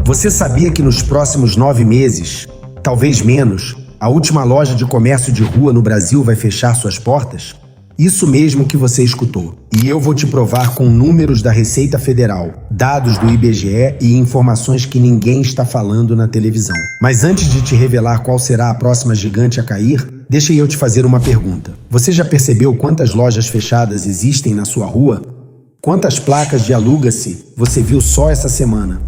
Você sabia que nos próximos 9 meses, talvez menos, a última loja de comércio de rua no Brasil vai fechar suas portas? Isso mesmo que você escutou. E eu vou te provar com números da Receita Federal, dados do IBGE e informações que ninguém está falando na televisão. Mas antes de te revelar qual será a próxima gigante a cair, deixa eu te fazer uma pergunta. Você já percebeu quantas lojas fechadas existem na sua rua? Quantas placas de aluga-se você viu só essa semana?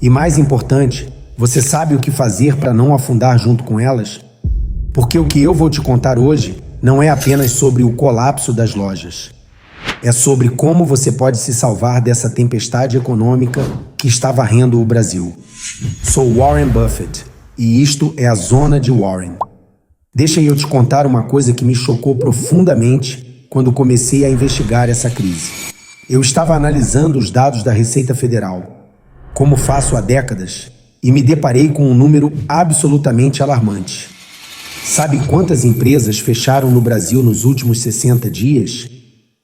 E mais importante, você sabe o que fazer para não afundar junto com elas? Porque o que eu vou te contar hoje não é apenas sobre o colapso das lojas. É sobre como você pode se salvar dessa tempestade econômica que está varrendo o Brasil. Sou Warren Buffett e isto é a Zona de Warren. Deixa eu te contar uma coisa que me chocou profundamente quando comecei a investigar essa crise. Eu estava analisando os dados da Receita Federal, como faço há décadas, e me deparei com um número absolutamente alarmante. Sabe quantas empresas fecharam no Brasil nos últimos 60 dias?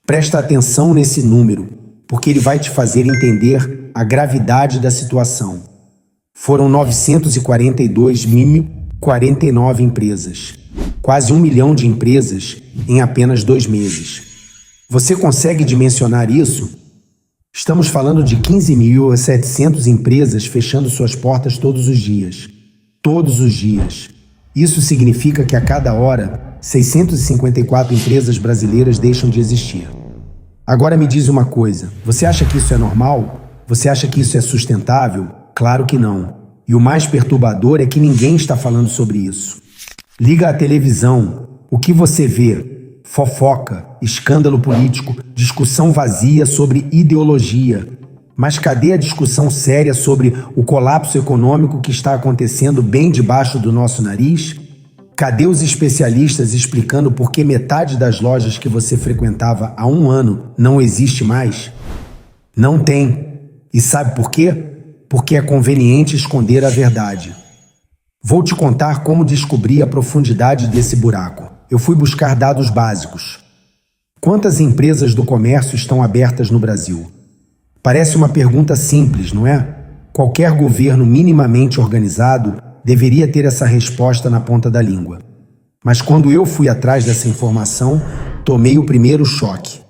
Presta atenção nesse número, porque ele vai te fazer entender a gravidade da situação. Foram 942.049 empresas, quase 1 milhão de empresas em apenas 2 meses. Você consegue dimensionar isso? Estamos falando de 15.700 empresas fechando suas portas todos os dias. Todos os dias. Isso significa que a cada hora, 654 empresas brasileiras deixam de existir. Agora me diz uma coisa, você acha que isso é normal? Você acha que isso é sustentável? Claro que não. E o mais perturbador é que ninguém está falando sobre isso. Liga a televisão, o que você vê? Fofoca, escândalo político, discussão vazia sobre ideologia. Mas cadê a discussão séria sobre o colapso econômico que está acontecendo bem debaixo do nosso nariz? Cadê os especialistas explicando por que metade das lojas que você frequentava há 1 ano não existe mais? Não tem. E sabe por quê? Porque é conveniente esconder a verdade. Vou te contar como descobri a profundidade desse buraco. Eu fui buscar dados básicos. Quantas empresas do comércio estão abertas no Brasil? Parece uma pergunta simples, não é? Qualquer governo minimamente organizado deveria ter essa resposta na ponta da língua. Mas quando eu fui atrás dessa informação, tomei o primeiro choque.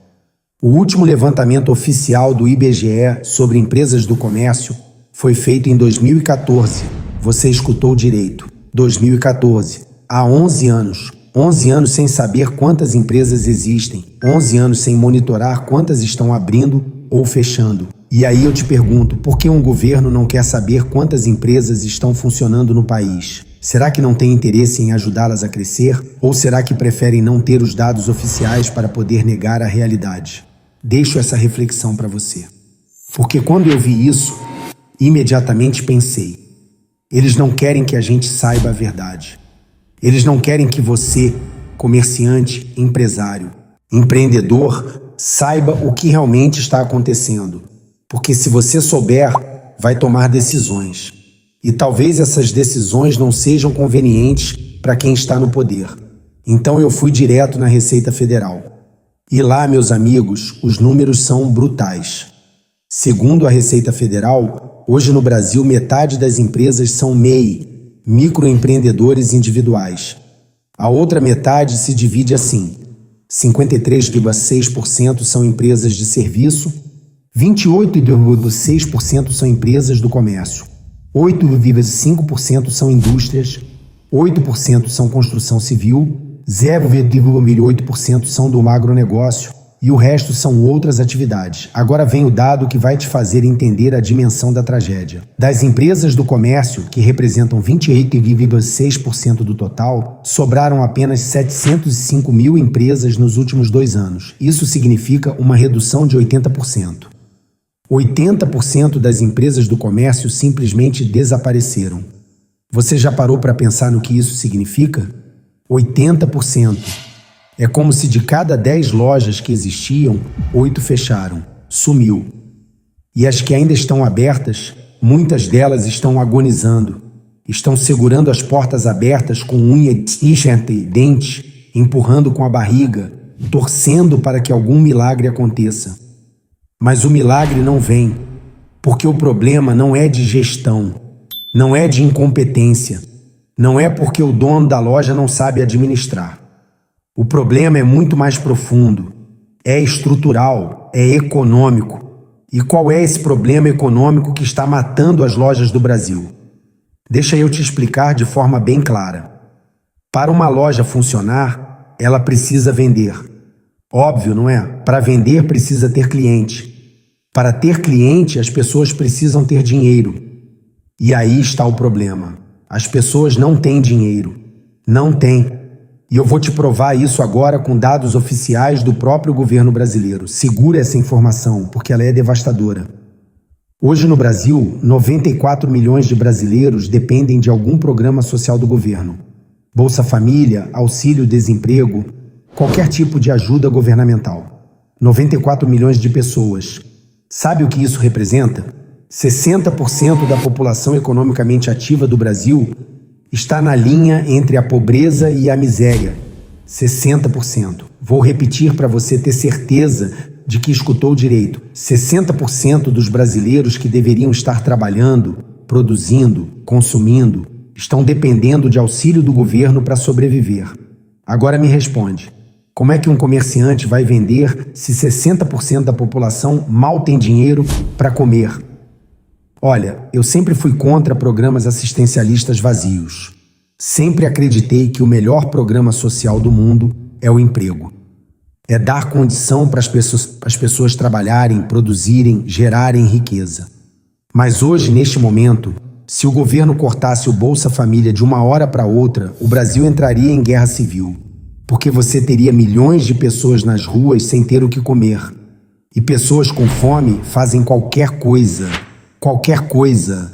O último levantamento oficial do IBGE sobre empresas do comércio foi feito em 2014. Você escutou direito. 2014. Há 11 anos. 11 anos sem saber quantas empresas existem, 11 anos sem monitorar quantas estão abrindo ou fechando. E aí eu te pergunto, por que um governo não quer saber quantas empresas estão funcionando no país? Será que não tem interesse em ajudá-las a crescer? Ou será que preferem não ter os dados oficiais para poder negar a realidade? Deixo essa reflexão para você. Porque quando eu vi isso, imediatamente pensei, eles não querem que a gente saiba a verdade. Eles não querem que você, comerciante, empresário, empreendedor, saiba o que realmente está acontecendo. Porque se você souber, vai tomar decisões. E talvez essas decisões não sejam convenientes para quem está no poder. Então eu fui direto na Receita Federal. E lá, meus amigos, os números são brutais. Segundo a Receita Federal, hoje no Brasil metade das empresas são MEI, microempreendedores individuais. A outra metade se divide assim: 53,6% são empresas de serviço, 28,6% são empresas do comércio, 8,5% são indústrias, 8% são construção civil, 0,8% são do agronegócio e o resto são outras atividades. Agora vem o dado que vai te fazer entender a dimensão da tragédia. Das empresas do comércio, que representam 28,6% do total, sobraram apenas 705 mil empresas nos últimos 2 anos. Isso significa uma redução de 80%. 80% das empresas do comércio simplesmente desapareceram. Você já parou para pensar no que isso significa? 80%. É como se de cada 10 lojas que existiam, 8 fecharam. Sumiu. E as que ainda estão abertas, muitas delas estão agonizando. Estão segurando as portas abertas com unha e dente, empurrando com a barriga, torcendo para que algum milagre aconteça. Mas o milagre não vem. Porque o problema não é de gestão, não é de incompetência, não é porque o dono da loja não sabe administrar. O problema é muito mais profundo, é estrutural, é econômico. E qual é esse problema econômico que está matando as lojas do Brasil? Deixa eu te explicar de forma bem clara. Para uma loja funcionar, ela precisa vender. Óbvio, não é? Para vender precisa ter cliente. Para ter cliente, as pessoas precisam ter dinheiro. E aí está o problema. As pessoas não têm dinheiro. Não têm. E eu vou te provar isso agora com dados oficiais do próprio governo brasileiro. Segura essa informação, porque ela é devastadora. Hoje no Brasil, 94 milhões de brasileiros dependem de algum programa social do governo. Bolsa Família, auxílio-desemprego, qualquer tipo de ajuda governamental. 94 milhões de pessoas. Sabe o que isso representa? 60% da população economicamente ativa do Brasil está na linha entre a pobreza e a miséria. 60%. Vou repetir para você ter certeza de que escutou direito. 60% dos brasileiros que deveriam estar trabalhando, produzindo, consumindo, estão dependendo de auxílio do governo para sobreviver. Agora me responde. Como é que um comerciante vai vender se 60% da população mal tem dinheiro para comer? Olha, eu sempre fui contra programas assistencialistas vazios. Sempre acreditei que o melhor programa social do mundo é o emprego. É dar condição para as pessoas trabalharem, produzirem, gerarem riqueza. Mas hoje, neste momento, se o governo cortasse o Bolsa Família de uma hora para outra, o Brasil entraria em guerra civil. Porque você teria milhões de pessoas nas ruas sem ter o que comer. E pessoas com fome fazem qualquer coisa. Qualquer coisa.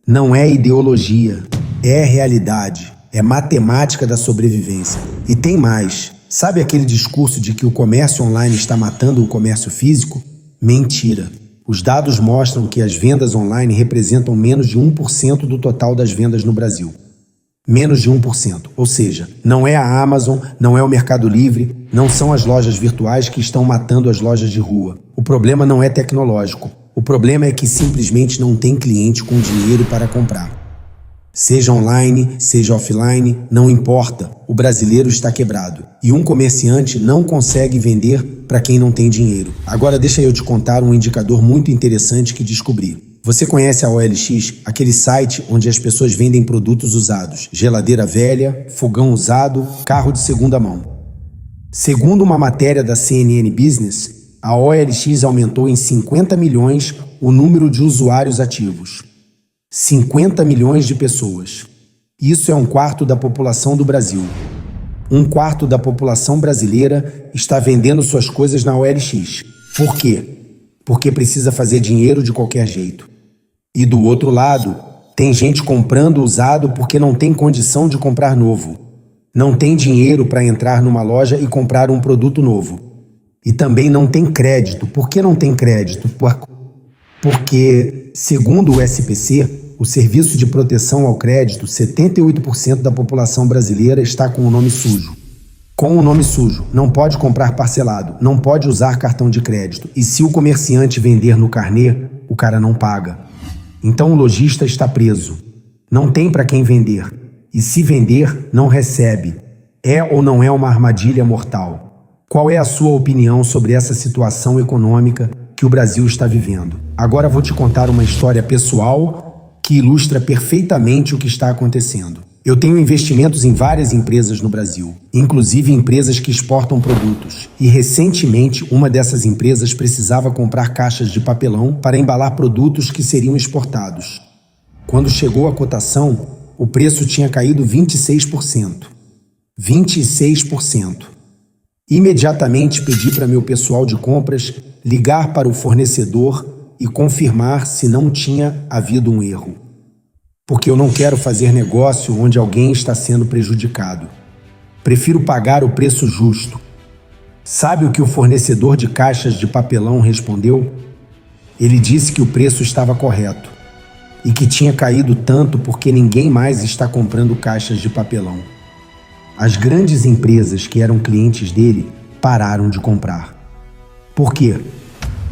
Não é ideologia, é realidade, é matemática da sobrevivência. E tem mais. Sabe aquele discurso de que o comércio online está matando o comércio físico? Mentira. Os dados mostram que as vendas online representam menos de 1% do total das vendas no Brasil. Menos de 1%. Ou seja, não é a Amazon, não é o Mercado Livre, não são as lojas virtuais que estão matando as lojas de rua. O problema não é tecnológico. O problema é que simplesmente não tem cliente com dinheiro para comprar. Seja online, seja offline, não importa. O brasileiro está quebrado. E um comerciante não consegue vender para quem não tem dinheiro. Agora deixa eu te contar um indicador muito interessante que descobri. Você conhece a OLX, aquele site onde as pessoas vendem produtos usados, geladeira velha, fogão usado, carro de segunda mão. Segundo uma matéria da CNN Business, a OLX aumentou em 50 milhões o número de usuários ativos. 50 milhões de pessoas. Isso é 1/4 da população do Brasil. 1/4 da população brasileira está vendendo suas coisas na OLX. Por quê? Porque precisa fazer dinheiro de qualquer jeito. E do outro lado, tem gente comprando usado porque não tem condição de comprar novo. Não tem dinheiro para entrar numa loja e comprar um produto novo. E também não tem crédito. Por que não tem crédito? Porque, segundo o SPC, o Serviço de Proteção ao Crédito, 78% da população brasileira está com o nome sujo. Com o nome sujo, não pode comprar parcelado, não pode usar cartão de crédito. E se o comerciante vender no carnê, o cara não paga. Então o lojista está preso. Não tem para quem vender. E se vender, não recebe. É ou não é uma armadilha mortal? Qual é a sua opinião sobre essa situação econômica que o Brasil está vivendo? Agora vou te contar uma história pessoal que ilustra perfeitamente o que está acontecendo. Eu tenho investimentos em várias empresas no Brasil, inclusive empresas que exportam produtos. E recentemente, uma dessas empresas precisava comprar caixas de papelão para embalar produtos que seriam exportados. Quando chegou a cotação, o preço tinha caído 26%. 26%. Imediatamente pedi para meu pessoal de compras ligar para o fornecedor e confirmar se não tinha havido um erro. Porque eu não quero fazer negócio onde alguém está sendo prejudicado. Prefiro pagar o preço justo. Sabe o que o fornecedor de caixas de papelão respondeu? Ele disse que o preço estava correto e que tinha caído tanto porque ninguém mais está comprando caixas de papelão. As grandes empresas que eram clientes dele pararam de comprar. Por quê?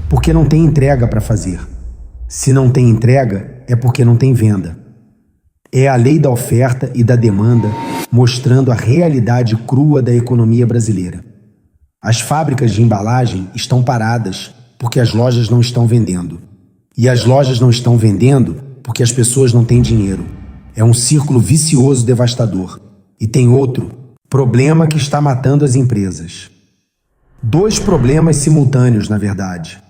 Porque não tem entrega para fazer. Se não tem entrega, é porque não tem venda. É a lei da oferta e da demanda mostrando a realidade crua da economia brasileira. As fábricas de embalagem estão paradas porque as lojas não estão vendendo. E as lojas não estão vendendo porque as pessoas não têm dinheiro. É um círculo vicioso devastador. E tem outro problema que está matando as empresas. Dois problemas simultâneos, na verdade.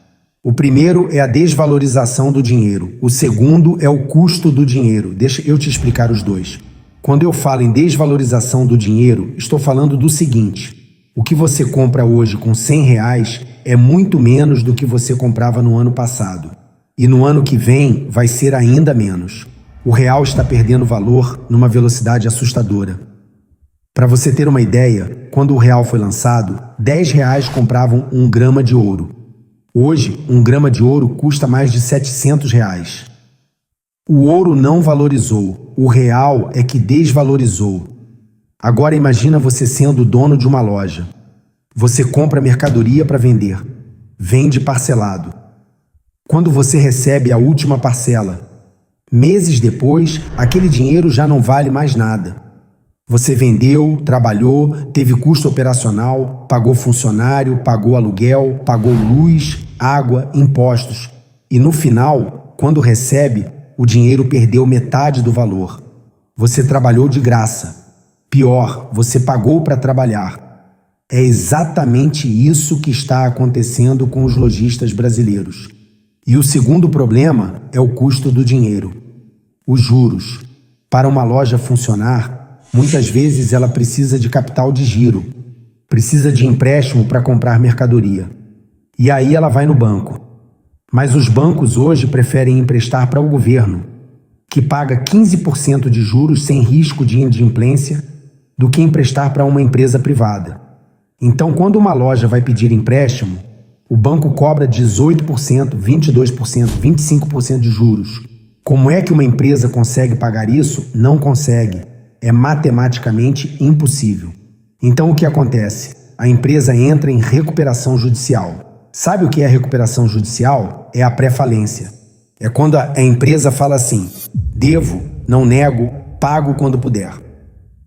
O primeiro é a desvalorização do dinheiro. O segundo é o custo do dinheiro. Deixa eu te explicar os dois. Quando eu falo em desvalorização do dinheiro, estou falando do seguinte: o que você compra hoje com R$100 é muito menos do que você comprava no ano passado. E no ano que vem vai ser ainda menos. O real está perdendo valor numa velocidade assustadora. Para você ter uma ideia, quando o real foi lançado, R$10 compravam 1 grama de ouro. Hoje, 1 grama de ouro custa mais de R$700. O ouro não valorizou, o real é que desvalorizou. Agora imagina você sendo o dono de uma loja. Você compra mercadoria para vender, vende parcelado. Quando você recebe a última parcela, meses depois, aquele dinheiro já não vale mais nada. Você vendeu, trabalhou, teve custo operacional, pagou funcionário, pagou aluguel, pagou luz, água, impostos. E no final, quando recebe, o dinheiro perdeu metade do valor. Você trabalhou de graça. Pior, você pagou para trabalhar. É exatamente isso que está acontecendo com os lojistas brasileiros. E o segundo problema é o custo do dinheiro. Os juros. Para uma loja funcionar, muitas vezes ela precisa de capital de giro, precisa de empréstimo para comprar mercadoria. E aí ela vai no banco. Mas os bancos hoje preferem emprestar para o governo, que paga 15% de juros sem risco de inadimplência, do que emprestar para uma empresa privada. Então, quando uma loja vai pedir empréstimo, o banco cobra 18%, 22%, 25% de juros. Como é que uma empresa consegue pagar isso? Não consegue. É matematicamente impossível. Então o que acontece? A empresa entra em recuperação judicial. Sabe o que é recuperação judicial? É a pré-falência. É quando a empresa fala assim: devo, não nego, pago quando puder.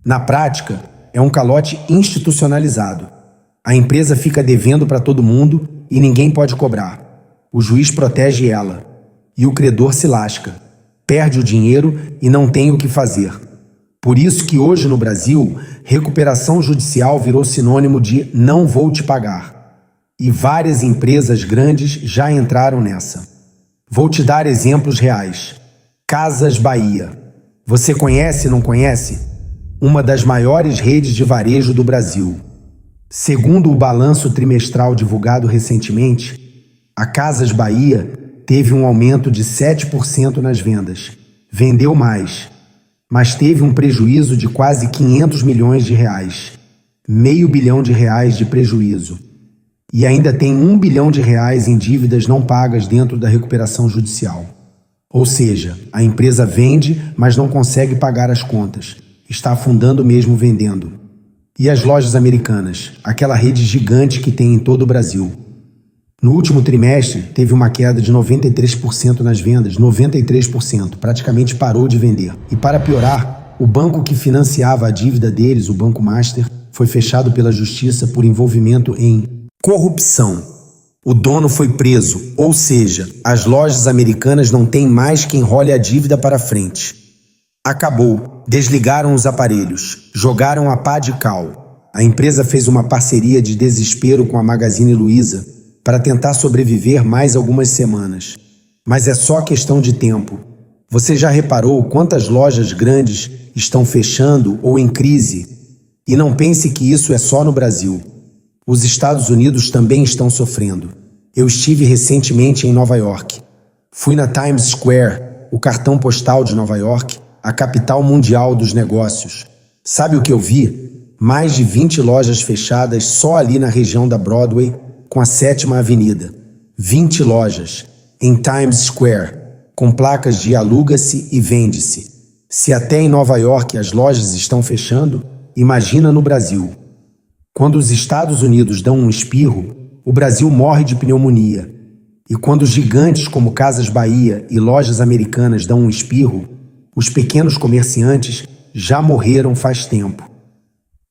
Na prática, é um calote institucionalizado. A empresa fica devendo para todo mundo e ninguém pode cobrar. O juiz protege ela. E o credor se lasca. Perde o dinheiro e não tem o que fazer. Por isso que hoje no Brasil, recuperação judicial virou sinônimo de não vou te pagar. E várias empresas grandes já entraram nessa. Vou te dar exemplos reais. Casas Bahia. Você conhece, não conhece? Uma das maiores redes de varejo do Brasil. Segundo o balanço trimestral divulgado recentemente, a Casas Bahia teve um aumento de 7% nas vendas. Vendeu mais, mas teve um prejuízo de quase 500 milhões de reais. R$500 bilhão de prejuízo. E ainda tem R$1 bilhão em dívidas não pagas dentro da recuperação judicial. Ou seja, a empresa vende, mas não consegue pagar as contas. Está afundando mesmo vendendo. E as lojas americanas, aquela rede gigante que tem em todo o Brasil. No último trimestre, teve uma queda de 93% nas vendas, 93%, praticamente parou de vender. E para piorar, o banco que financiava a dívida deles, o Banco Master, foi fechado pela justiça por envolvimento em corrupção. O dono foi preso, ou seja, as lojas americanas não têm mais quem role a dívida para frente. Acabou. Desligaram os aparelhos, jogaram a pá de cal. A empresa fez uma parceria de desespero com a Magazine Luiza para tentar sobreviver mais algumas semanas. Mas é só questão de tempo. Você já reparou quantas lojas grandes estão fechando ou em crise? E não pense que isso é só no Brasil. Os Estados Unidos também estão sofrendo. Eu estive recentemente em Nova York. Fui na Times Square, o cartão postal de Nova York, a capital mundial dos negócios. Sabe o que eu vi? Mais de 20 lojas fechadas só ali na região da Broadway, com a 7ª Avenida. 20 lojas, em Times Square, com placas de aluga-se e vende-se. Se até em Nova York as lojas estão fechando, imagina no Brasil. Quando os Estados Unidos dão um espirro, o Brasil morre de pneumonia. E quando gigantes como Casas Bahia e lojas americanas dão um espirro, os pequenos comerciantes já morreram faz tempo.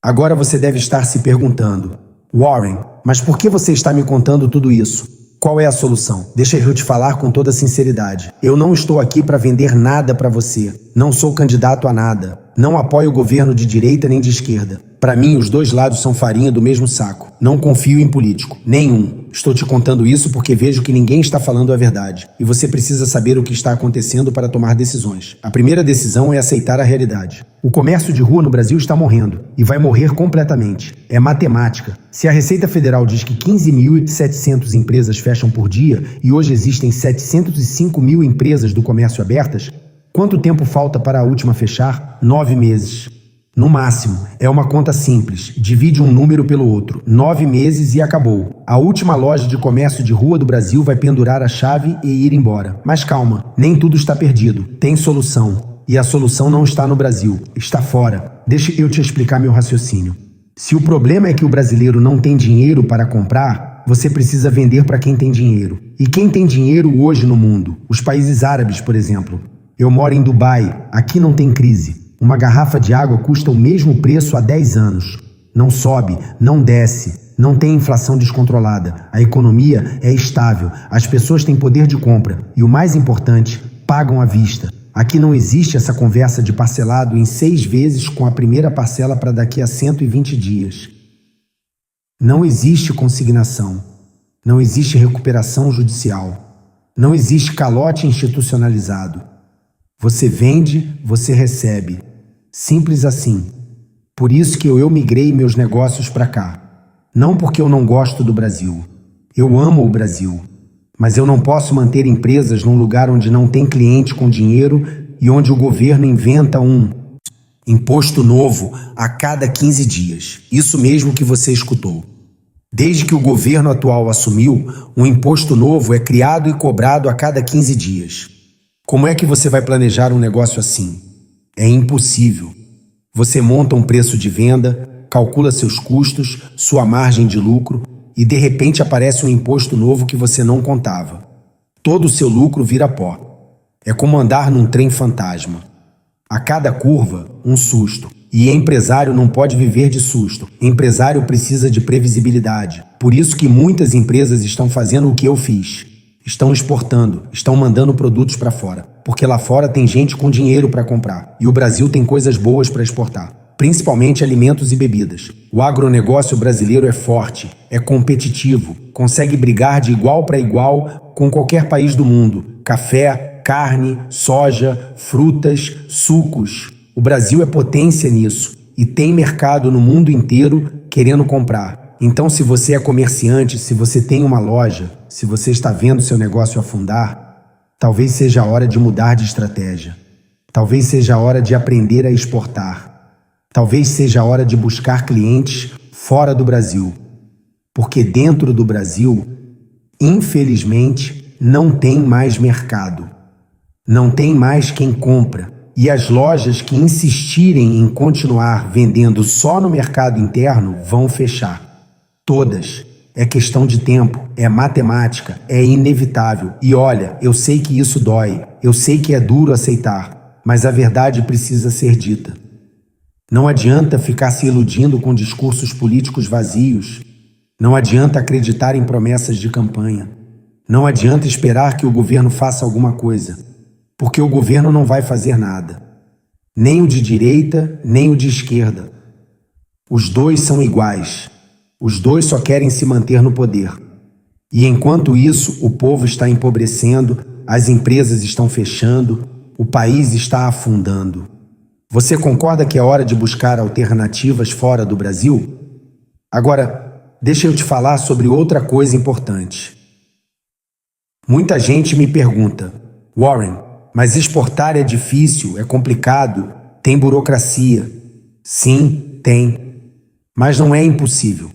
Agora você deve estar se perguntando: Warren, mas por que você está me contando tudo isso? Qual é a solução? Deixa eu te falar com toda sinceridade. Eu não estou aqui para vender nada para você. Não sou candidato a nada. Não apoio o governo de direita nem de esquerda. Para mim, os dois lados são farinha do mesmo saco. Não confio em político. Nenhum. Estou te contando isso porque vejo que ninguém está falando a verdade. E você precisa saber o que está acontecendo para tomar decisões. A primeira decisão é aceitar a realidade. O comércio de rua no Brasil está morrendo. E vai morrer completamente. É matemática. Se a Receita Federal diz que 15.700 empresas fecham por dia e hoje existem 705 mil empresas do comércio abertas, quanto tempo falta para a última fechar? 9 meses. No máximo, é uma conta simples, divide um número pelo outro, 9 meses e acabou. A última loja de comércio de rua do Brasil vai pendurar a chave e ir embora. Mas calma, nem tudo está perdido, tem solução. E a solução não está no Brasil, está fora. Deixa eu te explicar meu raciocínio. Se o problema é que o brasileiro não tem dinheiro para comprar, você precisa vender para quem tem dinheiro. E quem tem dinheiro hoje no mundo? Os países árabes, por exemplo. Eu moro em Dubai, aqui não tem crise. Uma garrafa de água custa o mesmo preço há 10 anos. Não sobe, não desce, não tem inflação descontrolada. A economia é estável, as pessoas têm poder de compra e, o mais importante, pagam à vista. Aqui não existe essa conversa de parcelado em 6 vezes com a primeira parcela para daqui a 120 dias. Não existe consignação. Não existe recuperação judicial. Não existe calote institucionalizado. Você vende, você recebe. Simples assim. Por isso que eu migrei meus negócios para cá. Não porque eu não gosto do Brasil. Eu amo o Brasil. Mas eu não posso manter empresas num lugar onde não tem cliente com dinheiro e onde o governo inventa um imposto novo a cada 15 dias. Isso mesmo que você escutou. Desde que o governo atual assumiu, um imposto novo é criado e cobrado a cada 15 dias. Como é que você vai planejar um negócio assim? É impossível. Você monta um preço de venda, calcula seus custos, sua margem de lucro e de repente aparece um imposto novo que você não contava. Todo o seu lucro vira pó. É como andar num trem fantasma. A cada curva, um susto. E empresário não pode viver de susto. Empresário precisa de previsibilidade. Por isso que muitas empresas estão fazendo o que eu fiz. Estão exportando, estão mandando produtos para fora, porque lá fora tem gente com dinheiro para comprar e o Brasil tem coisas boas para exportar, principalmente alimentos e bebidas. O agronegócio brasileiro é forte, é competitivo, consegue brigar de igual para igual com qualquer país do mundo. Café, carne, soja, frutas, sucos. O Brasil é potência nisso e tem mercado no mundo inteiro querendo comprar. Então, se você é comerciante, se você tem uma loja, se você está vendo seu negócio afundar, talvez seja a hora de mudar de estratégia. Talvez seja a hora de aprender a exportar. Talvez seja a hora de buscar clientes fora do Brasil. Porque dentro do Brasil, infelizmente, não tem mais mercado. Não tem mais quem compra. E as lojas que insistirem em continuar vendendo só no mercado interno vão fechar. Todas. É questão de tempo, é matemática, é inevitável. E olha, eu sei que isso dói, eu sei que é duro aceitar, mas a verdade precisa ser dita. Não adianta ficar se iludindo com discursos políticos vazios. Não adianta acreditar em promessas de campanha. Não adianta esperar que o governo faça alguma coisa, porque o governo não vai fazer nada. Nem o de direita, nem o de esquerda. Os dois são iguais. Os dois só querem se manter no poder. E enquanto isso, o povo está empobrecendo, as empresas estão fechando, o país está afundando. Você concorda que é hora de buscar alternativas fora do Brasil? Agora, deixa eu te falar sobre outra coisa importante. Muita gente me pergunta: Warren, mas exportar é difícil, é complicado, tem burocracia. Sim, tem. Mas não é impossível.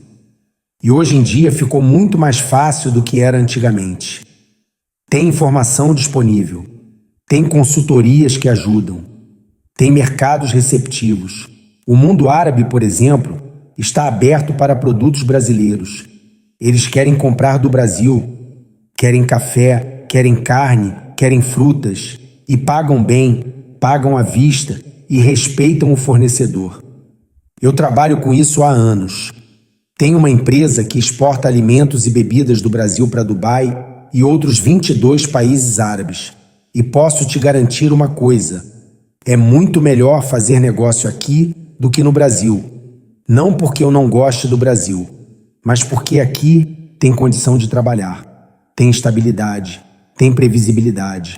E hoje em dia ficou muito mais fácil do que era antigamente. Tem informação disponível, tem consultorias que ajudam, tem mercados receptivos. O mundo árabe, por exemplo, está aberto para produtos brasileiros. Eles querem comprar do Brasil. Querem café, querem carne, querem frutas e pagam bem, pagam à vista e respeitam o fornecedor. Eu trabalho com isso há anos. Tenho uma empresa que exporta alimentos e bebidas do Brasil para Dubai e outros 22 países árabes. E posso te garantir uma coisa: é muito melhor fazer negócio aqui do que no Brasil. Não porque eu não goste do Brasil, mas porque aqui tem condição de trabalhar, tem estabilidade, tem previsibilidade,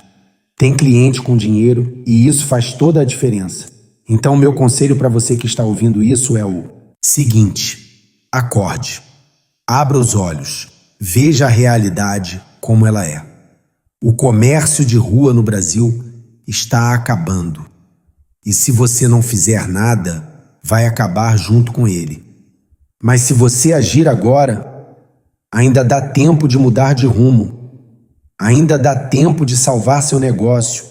tem cliente com dinheiro e isso faz toda a diferença. Então, meu conselho para você que está ouvindo isso é o seguinte: acorde, abra os olhos, veja a realidade como ela é. O comércio de rua no Brasil está acabando. E se você não fizer nada, vai acabar junto com ele. Mas se você agir agora, ainda dá tempo de mudar de rumo. Ainda dá tempo de salvar seu negócio.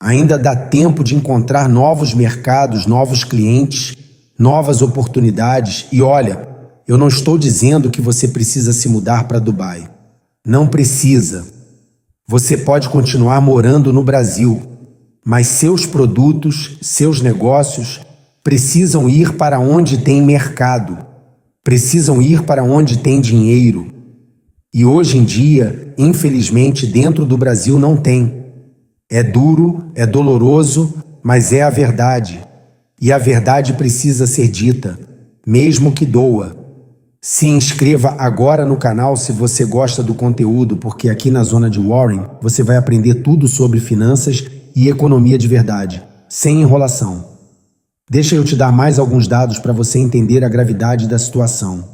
Ainda dá tempo de encontrar novos mercados, novos clientes, novas oportunidades. E olha, eu não estou dizendo que você precisa se mudar para Dubai. Não precisa. Você pode continuar morando no Brasil, mas seus produtos, seus negócios precisam ir para onde tem mercado, precisam ir para onde tem dinheiro. E hoje em dia, infelizmente, dentro do Brasil não tem. É duro, é doloroso, mas é a verdade. E a verdade precisa ser dita, mesmo que doa. Se inscreva agora no canal se você gosta do conteúdo, porque aqui na Zona de Warren você vai aprender tudo sobre finanças e economia de verdade, sem enrolação. Deixa eu te dar mais alguns dados para você entender a gravidade da situação.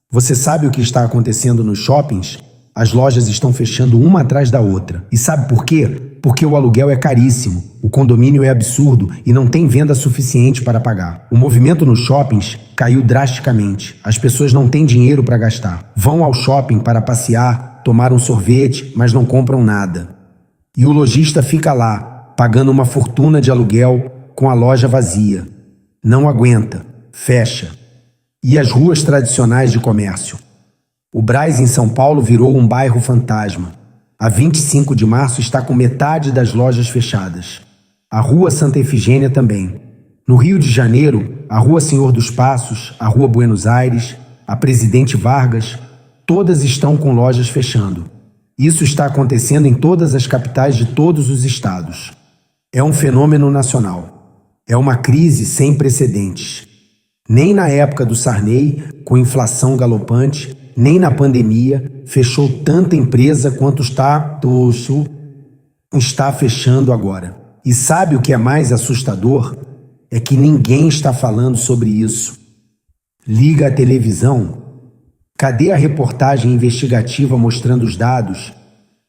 Você sabe o que está acontecendo nos shoppings? As lojas estão fechando uma atrás da outra. E sabe por quê? Porque o aluguel é caríssimo, o condomínio é absurdo e não tem venda suficiente para pagar. O movimento nos shoppings caiu drasticamente. As pessoas não têm dinheiro para gastar. Vão ao shopping para passear, tomar um sorvete, mas não compram nada. E o lojista fica lá, pagando uma fortuna de aluguel com a loja vazia. Não aguenta, fecha. E as ruas tradicionais de comércio? O Brás, em São Paulo, virou um bairro fantasma. A 25 de março está com metade das lojas fechadas. A Rua Santa Efigênia também. No Rio de Janeiro, a Rua Senhor dos Passos, a Rua Buenos Aires, a Presidente Vargas, todas estão com lojas fechando. Isso está acontecendo em todas as capitais de todos os estados. É um fenômeno nacional. É uma crise sem precedentes. Nem na época do Sarney, com inflação galopante, nem na pandemia, fechou tanta empresa quanto está fechando agora. E sabe o que é mais assustador? É que ninguém está falando sobre isso. Liga a televisão. Cadê a reportagem investigativa mostrando os dados?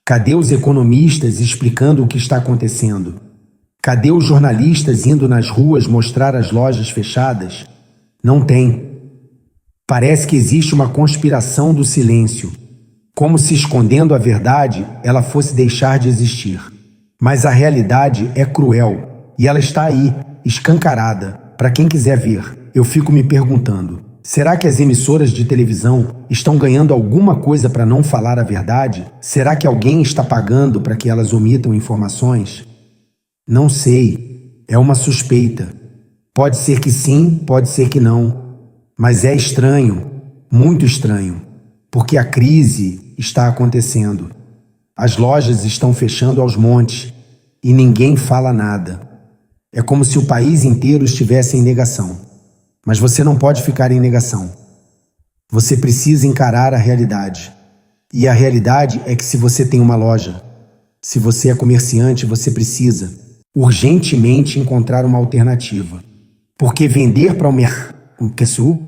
Cadê os economistas explicando o que está acontecendo? Cadê os jornalistas indo nas ruas mostrar as lojas fechadas? Não tem. Parece que existe uma conspiração do silêncio, como se escondendo a verdade ela fosse deixar de existir. Mas a realidade é cruel e ela está aí, escancarada, para quem quiser ver. Eu fico me perguntando, será que as emissoras de televisão estão ganhando alguma coisa para não falar a verdade? Será que alguém está pagando para que elas omitam informações? Não sei, é uma suspeita. Pode ser que sim, pode ser que não. Mas é estranho, muito estranho, porque a crise está acontecendo. As lojas estão fechando aos montes e ninguém fala nada. É como se o país inteiro estivesse em negação. Mas você não pode ficar em negação. Você precisa encarar a realidade. E a realidade é que se você tem uma loja, se você é comerciante, você precisa urgentemente encontrar uma alternativa. Porque vender para o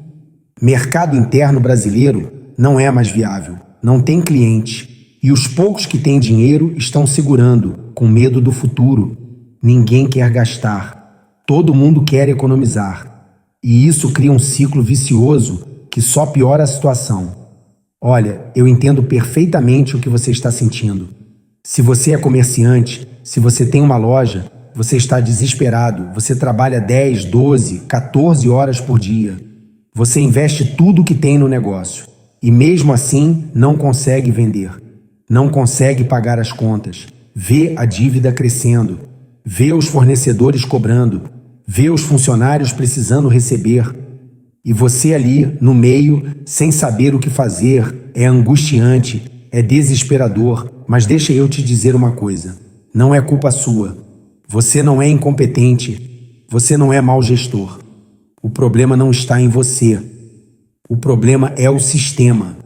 mercado interno brasileiro não é mais viável, não tem cliente. E os poucos que têm dinheiro estão segurando, com medo do futuro. Ninguém quer gastar, todo mundo quer economizar. E isso cria um ciclo vicioso que só piora a situação. Olha, eu entendo perfeitamente o que você está sentindo. Se você é comerciante, se você tem uma loja, você está desesperado, você trabalha 10, 12, 14 horas por dia. Você investe tudo o que tem no negócio e mesmo assim não consegue vender. não consegue pagar as contas, vê a dívida crescendo, vê os fornecedores cobrando, vê os funcionários precisando receber. E você ali, no meio, sem saber o que fazer, é angustiante, é desesperador. Mas deixa eu te dizer uma coisa, não é culpa sua. Você não é incompetente, você não é mau gestor. O problema não está em você. O problema é o sistema.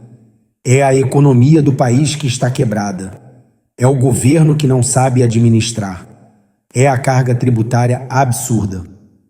É a economia do país que está quebrada. É o governo que não sabe administrar. É a carga tributária absurda.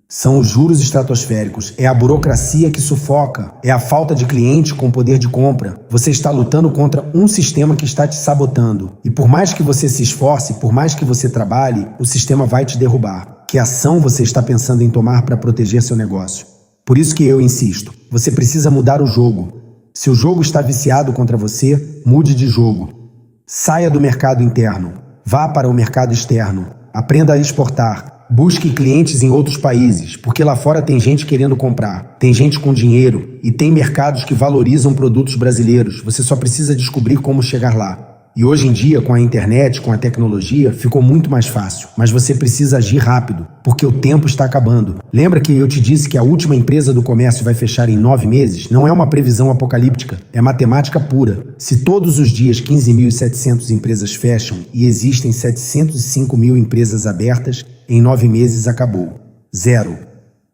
São os juros estratosféricos, é a burocracia que sufoca, é a falta de cliente com poder de compra. Você está lutando contra um sistema que está te sabotando. E por mais que você se esforce, por mais que você trabalhe, o sistema vai te derrubar. Que ação você está pensando em tomar para proteger seu negócio? Por isso que eu insisto, você precisa mudar o jogo. Se o jogo está viciado contra você, mude de jogo. Saia do mercado interno, vá para o mercado externo, aprenda a exportar. Busque clientes em outros países, porque lá fora tem gente querendo comprar, tem gente com dinheiro e tem mercados que valorizam produtos brasileiros. Você só precisa descobrir como chegar lá. E hoje em dia, com a internet, com a tecnologia, ficou muito mais fácil. Mas você precisa agir rápido, porque o tempo está acabando. Lembra que eu te disse que a última empresa do comércio vai fechar em 9 meses? Não é uma previsão apocalíptica, é matemática pura. Se todos os dias 15.700 empresas fecham e existem 705 mil empresas abertas, em 9 meses acabou. Zero.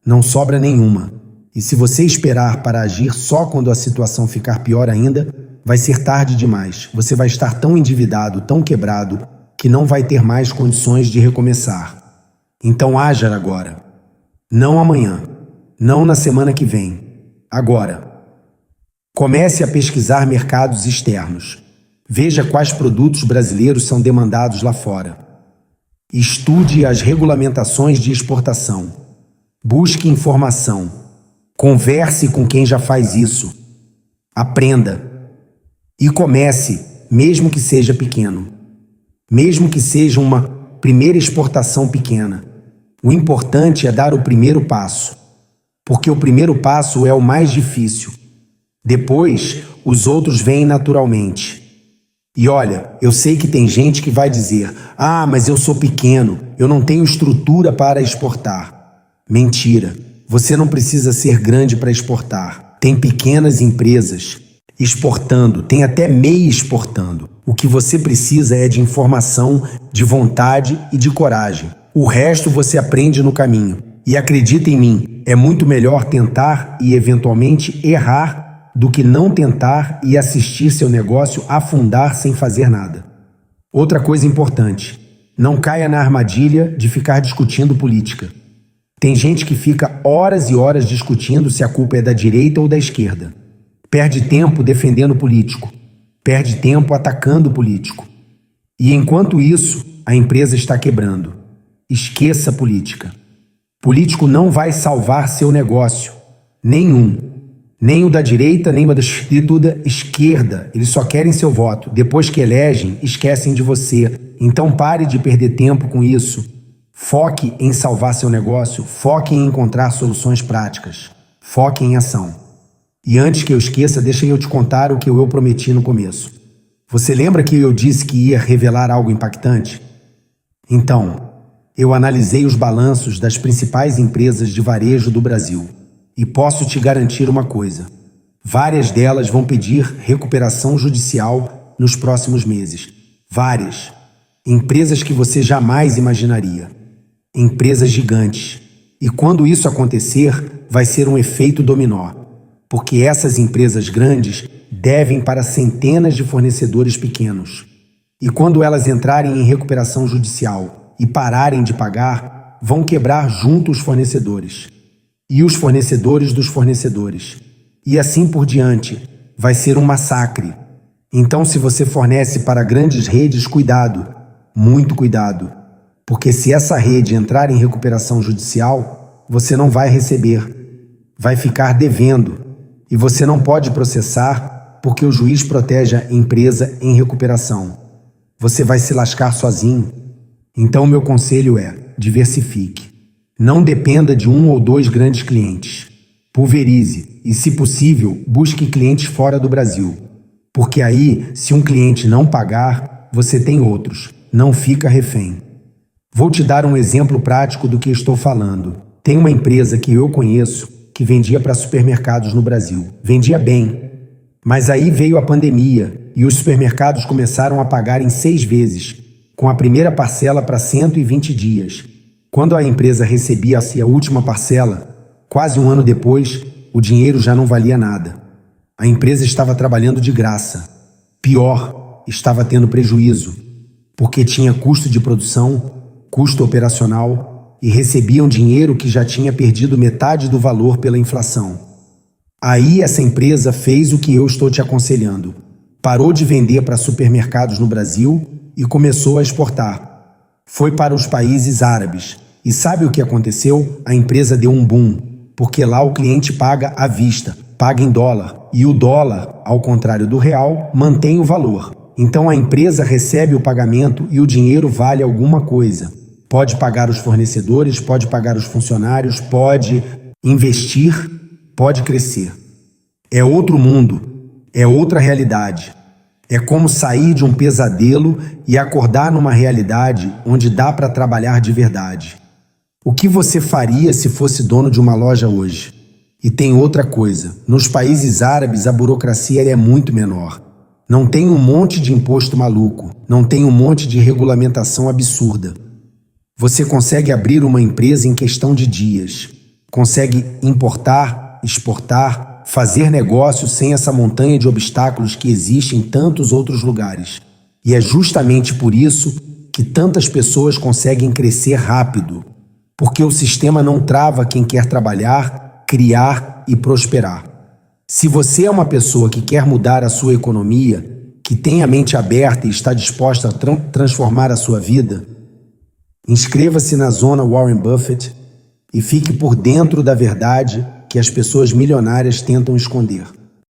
Não sobra nenhuma. E se você esperar para agir só quando a situação ficar pior ainda, vai ser tarde demais. Você vai estar tão endividado, tão quebrado, que não vai ter mais condições de recomeçar. Então haja agora. Não amanhã. Não na semana que vem. Agora. Comece a pesquisar mercados externos. Veja quais produtos brasileiros são demandados lá fora. Estude as regulamentações de exportação. Busque informação. Converse com quem já faz isso. Aprenda. E comece, mesmo que seja pequeno. Mesmo que seja uma primeira exportação pequena. O importante é dar o primeiro passo. Porque o primeiro passo é o mais difícil. Depois, os outros vêm naturalmente. E olha, eu sei que tem gente que vai dizer: ah, mas eu sou pequeno, eu não tenho estrutura para exportar. Mentira, você não precisa ser grande para exportar. Tem pequenas empresas exportando, tem até MEI exportando. O que você precisa é de informação, de vontade e de coragem. O resto você aprende no caminho. E acredita em mim, é muito melhor tentar e eventualmente errar do que não tentar e assistir seu negócio afundar sem fazer nada. Outra coisa importante, não caia na armadilha de ficar discutindo política. Tem gente que fica horas e horas discutindo se a culpa é da direita ou da esquerda. Perde tempo defendendo político, perde tempo atacando político. E enquanto isso, a empresa está quebrando. Esqueça a política. Político não vai salvar seu negócio. Nenhum. Nem o da direita, nem o da esquerda. Eles só querem seu voto. Depois que elegem, esquecem de você. Então pare de perder tempo com isso. Foque em salvar seu negócio. Foque em encontrar soluções práticas. Foque em ação. E antes que eu esqueça, deixa eu te contar o que eu prometi no começo. Você lembra que eu disse que ia revelar algo impactante? Então, eu analisei os balanços das principais empresas de varejo do Brasil. E posso te garantir uma coisa. Várias delas vão pedir recuperação judicial nos próximos meses. Várias. Empresas que você jamais imaginaria. Empresas gigantes. E quando isso acontecer, vai ser um efeito dominó. Porque essas empresas grandes devem para centenas de fornecedores pequenos. E quando elas entrarem em recuperação judicial e pararem de pagar, vão quebrar junto os fornecedores. E os fornecedores dos fornecedores. E assim por diante. Vai ser um massacre. Então, se você fornece para grandes redes, cuidado. Muito cuidado. Porque se essa rede entrar em recuperação judicial, você não vai receber. Vai ficar devendo. E você não pode processar porque o juiz protege a empresa em recuperação. Você vai se lascar sozinho. Então, meu conselho é: diversifique. Não dependa de um ou dois grandes clientes. Pulverize e, se possível, busque clientes fora do Brasil. Porque aí, se um cliente não pagar, você tem outros, não fica refém. Vou te dar um exemplo prático do que estou falando. Tem uma empresa que eu conheço que vendia para supermercados no Brasil. Vendia bem. Mas aí veio a pandemia e os supermercados começaram a pagar em 6 vezes, com a primeira parcela para 120 dias. Quando a empresa recebia a última parcela, quase um ano depois, o dinheiro já não valia nada. A empresa estava trabalhando de graça. Pior, estava tendo prejuízo, porque tinha custo de produção, custo operacional e recebiam dinheiro que já tinha perdido metade do valor pela inflação. Aí essa empresa fez o que eu estou te aconselhando. Parou de vender para supermercados no Brasil e começou a exportar. Foi para os países árabes. E sabe o que aconteceu? A empresa deu um boom, porque lá o cliente paga à vista, paga em dólar. E o dólar, ao contrário do real, mantém o valor. Então a empresa recebe o pagamento e o dinheiro vale alguma coisa. Pode pagar os fornecedores, pode pagar os funcionários, pode investir, pode crescer. É outro mundo, é outra realidade. É como sair de um pesadelo e acordar numa realidade onde dá para trabalhar de verdade. O que você faria se fosse dono de uma loja hoje? E tem outra coisa, nos países árabes a burocracia é muito menor. Não tem um monte de imposto maluco, não tem um monte de regulamentação absurda. Você consegue abrir uma empresa em questão de dias. Consegue importar, exportar, fazer negócio sem essa montanha de obstáculos que existe em tantos outros lugares. E é justamente por isso que tantas pessoas conseguem crescer rápido. Porque o sistema não trava quem quer trabalhar, criar e prosperar. Se você é uma pessoa que quer mudar a sua economia, que tem a mente aberta e está disposta a transformar a sua vida, inscreva-se na Zona Warren Buffett e fique por dentro da verdade que as pessoas milionárias tentam esconder.